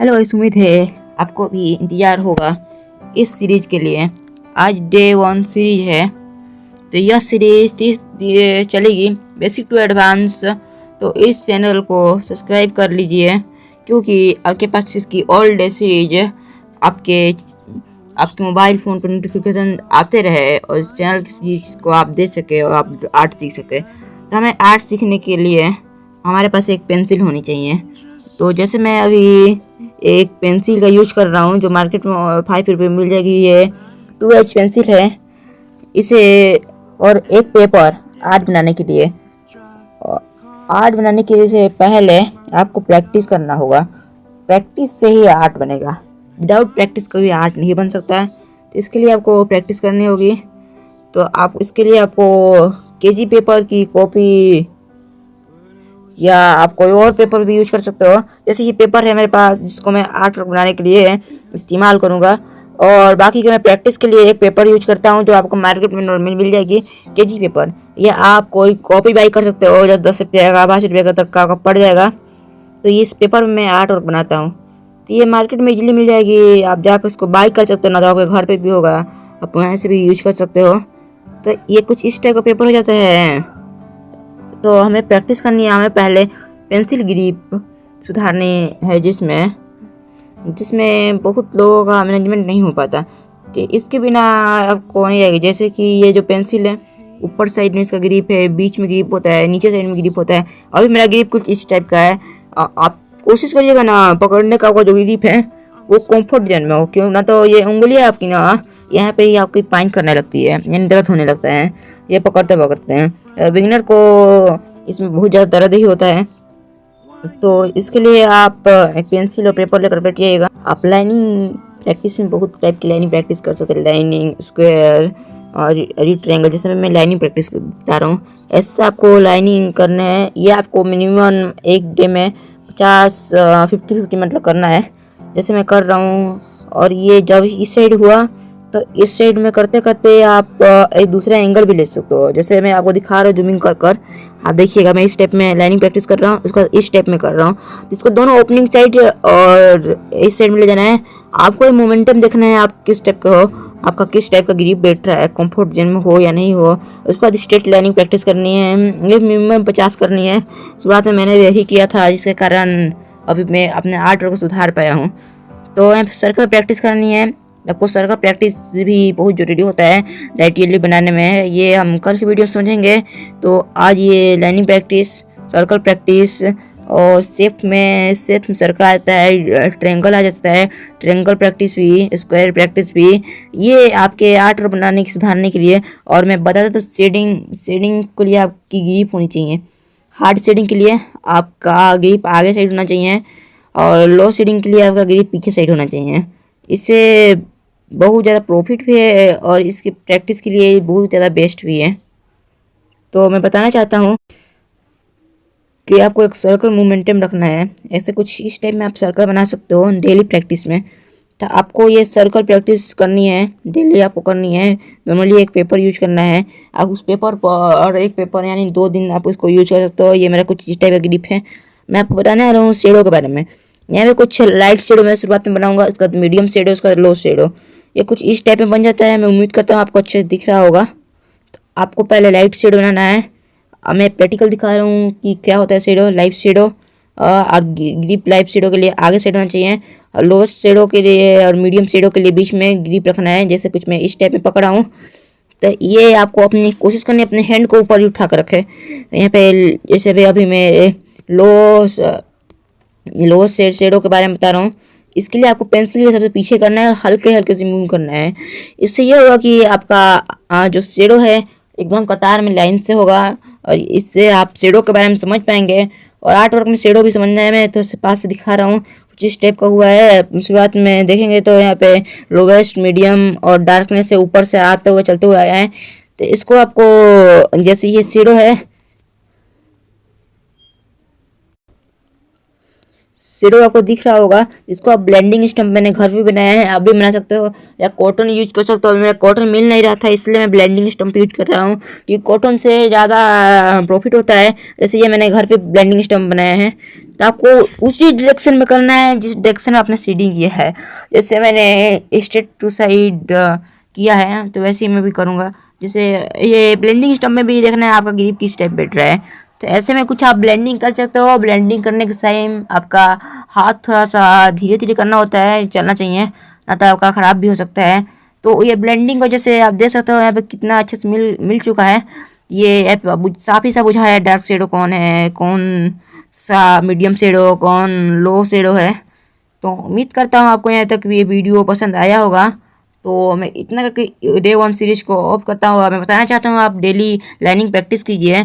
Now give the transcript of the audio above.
Hello guys, उम्मीद है आपको भी इंतज़ार होगा इस सीरीज के लिए। आज डे 1 सीरीज है, तो यह सीरीज 30 चलेगी बेसिक टू एडवांस। तो इस चैनल को सब्सक्राइब कर लीजिए, क्योंकि आपके पास इसकी ऑल डे सीरीज आपके आपके मोबाइल फ़ोन पर नोटिफिकेशन आते रहे और इस चैनल की सीरीज को आप देख सके और आप आर्ट सीख सके। तो हमें आर्ट सीखने के लिए हमारे पास एक पेंसिल होनी चाहिए। तो जैसे मैं अभी एक पेंसिल का यूज कर रहा हूँ जो मार्केट में 5 रुपये मिल जाएगी। ये 2H पेंसिल है इसे, और एक पेपर आर्ट बनाने के लिए। आर्ट बनाने के लिए से पहले आपको प्रैक्टिस करना होगा। प्रैक्टिस से ही आर्ट बनेगा, विदाउट प्रैक्टिस कभी आर्ट नहीं बन सकता है। तो इसके लिए आपको प्रैक्टिस करनी होगी। तो आप इसके लिए आपको केजी पेपर की कॉपी या आप कोई और पेपर भी यूज कर सकते हो। जैसे ये पेपर है मेरे पास, जिसको मैं आर्ट वर्क बनाने के लिए इस्तेमाल करूँगा। और बाकी के मैं प्रैक्टिस के लिए एक पेपर यूज करता हूँ जो आपको मार्केट में नॉर्मल मिल जाएगी, केजी पेपर। या आप कोई कॉपी बाई कर सकते हो जो 10 रुपये का 5 रुपये का तक का पड़ जाएगा। तो ये इस पेपर में मैं आर्ट वर्क बनाता हूँ। तो ये मार्केट में इजीली मिल जाएगी, आप जाकर इसको बाई कर सकते हो, ना तो आपके घर पर भी होगा, आप वहाँ से भी यूज कर सकते हो। तो ये कुछ इस टाइप का पेपर हो जाता है। तो हमें प्रैक्टिस करनी है। हमें पहले पेंसिल ग्रिप सुधारनी है, जिसमें बहुत लोगों का मैनेजमेंट नहीं हो पाता। तो इसके बिना आपको नहीं आएगी। जैसे कि ये जो पेंसिल है, ऊपर साइड में इसका ग्रिप है, बीच में ग्रिप होता है, नीचे साइड में ग्रिप होता है। अभी मेरा ग्रिप कुछ इस टाइप का है। आप कोशिश करिएगा ना पकड़ने का, आपका जो ग्रिप है वो कंफर्ट जोन में हो, क्यों ना तो ये उंगलियां आपकी ना यहाँ पे ही आपकी पाइन करने लगती है, यानी दर्द होने लगता है ये पकड़ते पकड़ते हैं। बिगिनर को इसमें बहुत ज़्यादा दर्द ही होता है। तो इसके लिए आप एक पेंसिल और पेपर लेकर बैठिएगा। आप लाइनिंग प्रैक्टिस में बहुत टाइप की लाइनिंग प्रैक्टिस कर सकते हैं, लाइनिंग, स्क्वायर और रेक्टेंगल। जैसे मैं लाइनिंग प्रैक्टिस बता रहा हूँ, ऐसा आपको लाइनिंग करना है। ये आपको मिनिमम एक डे में 50-50 मतलब करना है, जैसे मैं कर रहा हूँ। और ये जब इस साइड हुआ तो इस साइड में करते करते आप एक दूसरा एंगल भी ले सकते हो। जैसे मैं आपको दिखा रहा हूँ जूमिंग कर कर, आप देखिएगा। मैं इस स्टेप में लाइनिंग प्रैक्टिस कर रहा हूँ, उसका इस स्टेप में कर रहा हूँ। इसको दोनों ओपनिंग साइड और इस साइड में ले जाना है। आपको ये मोमेंटम देखना है, आप किस टाइप का हो, आपका किस टाइप का ग्रिप बैठ रहा है, कंफर्ट जोन में हो या नहीं हो। उसके बाद स्ट्रेट लाइनिंग प्रैक्टिस करनी है, ये मिनिमम 50 करनी है। शुरुआत में मैंने यही किया था, जिसके कारण अभी मैं अपने आर्ट वर्क को सुधार पाया हूँ। तो यहाँ पे सर्कल प्रैक्टिस करनी है। आपको सर्कल प्रैक्टिस भी बहुत ज़रूरी होता है लाइट येलो बनाने में, ये हम कल की वीडियो समझेंगे। तो आज ये लाइनिंग प्रैक्टिस, सर्कल प्रैक्टिस, और शेप में सर्कल आता है, ट्रायंगल आ जाता है, ट्रायंगल प्रैक्टिस भी, स्क्वायर प्रैक्टिस भी, ये आपके आर्ट बनाने की सुधारने के लिए। और मैं बता दें तो शेडिंग के लिए आपकी ग्रिप होनी चाहिए। हार्ड शेडिंग के लिए आपका ग्रिप आगे साइड होना चाहिए, और लो शेडिंग के लिए आपका ग्रिप पीछे साइड होना चाहिए। इससे बहुत ज़्यादा प्रॉफिट भी है और इसकी प्रैक्टिस के लिए बहुत ज़्यादा बेस्ट भी है। तो मैं बताना चाहता हूँ कि आपको एक सर्कल मोमेंटम रखना है। ऐसे कुछ इस टाइप में आप सर्कल बना सकते हो डेली प्रैक्टिस में। तो आपको ये सर्कल प्रैक्टिस करनी है, डेली आपको करनी है। नॉर्मली एक पेपर यूज करना है। आप उस पेपर पर और एक पेपर यानी 2 दिन आप उसको यूज कर सकते हो। ये मेरा कुछ इस टाइप का ग्रिप है। मैं आपको बताने आ रहा हूँ शेडो के बारे में। यहाँ पे कुछ लाइट शेडो मैं शुरुआत में बनाऊंगा, उसका मीडियम शेडो, उसका लो शेडो। ये कुछ इस टाइप में बन जाता है। मैं उम्मीद करता हूँ आपको अच्छे से दिख रहा होगा। तो आपको पहले लाइट शेडो बनाना है। अब मैं प्रैक्टिकल दिखा रहा हूँ कि क्या होता है शेडो, लाइट शेडो। और ग्रिप लाइट शेडो के लिए आगे साइड होना चाहिए, और लो शेडो के लिए और मीडियम शेडो के लिए बीच में ग्रिप रखना है। जैसे कुछ मैं इस टाइप में पकड़ा हूँ। तो ये आपको अपनी कोशिश करनी है अपने हैंड को ऊपर ही उठा कर रखे। यहाँ पे जैसे भी अभी मैं लो शेडो के बारे में बता रहा हूँ। इसके लिए आपको पेंसिल के सबसे पीछे करना है और हल्के हल्के से मूव करना है। इससे ये होगा कि आपका जो शेडो है एकदम कतार में लाइन से होगा, और इससे आप शेडो के बारे में समझ पाएंगे। और आर्ट वर्क में शेडो भी समझना है। मैं तो पास से दिखा रहा हूँ कुछ इस टाइप का हुआ है। शुरुआत में देखेंगे तो यहाँ पे लोवेस्ट, मीडियम और डार्कनेस से ऊपर से आते हुए चलते हुए आया है। तो इसको आपको, जैसे ये शेडो है, शेडो आपको दिख रहा होगा, इसको आप ब्लेंडिंग स्टम्प मैंने घर पे बनाया है, आप भी बना सकते हो या कॉटन यूज कर सकते हो। मेरा कॉटन मिल नहीं रहा था इसलिए मैं ब्लेंडिंग स्टम्प यूज कर रहा हूँ, क्योंकि कॉटन से ज़्यादा प्रॉफिट होता है। जैसे ये मैंने घर पे ब्लेंडिंग स्टम्प बनाया है, तो आपको उसी डायरेक्शन में करना है जिस डायरेक्शन में आपने सीडिंग किया है। जैसे मैंने स्ट्रेट टू साइड किया है तो वैसे ही मैं भी करूँगा। जैसे ये ब्लेंडिंग स्टम्प में भी देखना है आपका ग्रिप किस टाइप बैठ रहा है, तो ऐसे में कुछ आप ब्लेंडिंग कर सकते हो। ब्लेंडिंग करने के टाइम आपका हाथ थोड़ा सा धीरे धीरे करना होता है, चलना चाहिए, ना तो आपका ख़राब भी हो सकता है। तो ये ब्लेंडिंग वजह से आप देख सकते हो यहाँ पे कितना अच्छे से मिल चुका है। ये साफ ही सा बुझा है डार्क शेडो कौन है, कौन सा मीडियम शेडो, कौन लो शेडो है। तो उम्मीद करता हूँ आपको यहाँ तक ये वीडियो पसंद आया होगा। तो मैं इतना करके डे 1 सीरीज को ऑफ करता हूँ। मैं बताना चाहता हूँ आप डेली लाइनिंग प्रैक्टिस कीजिए,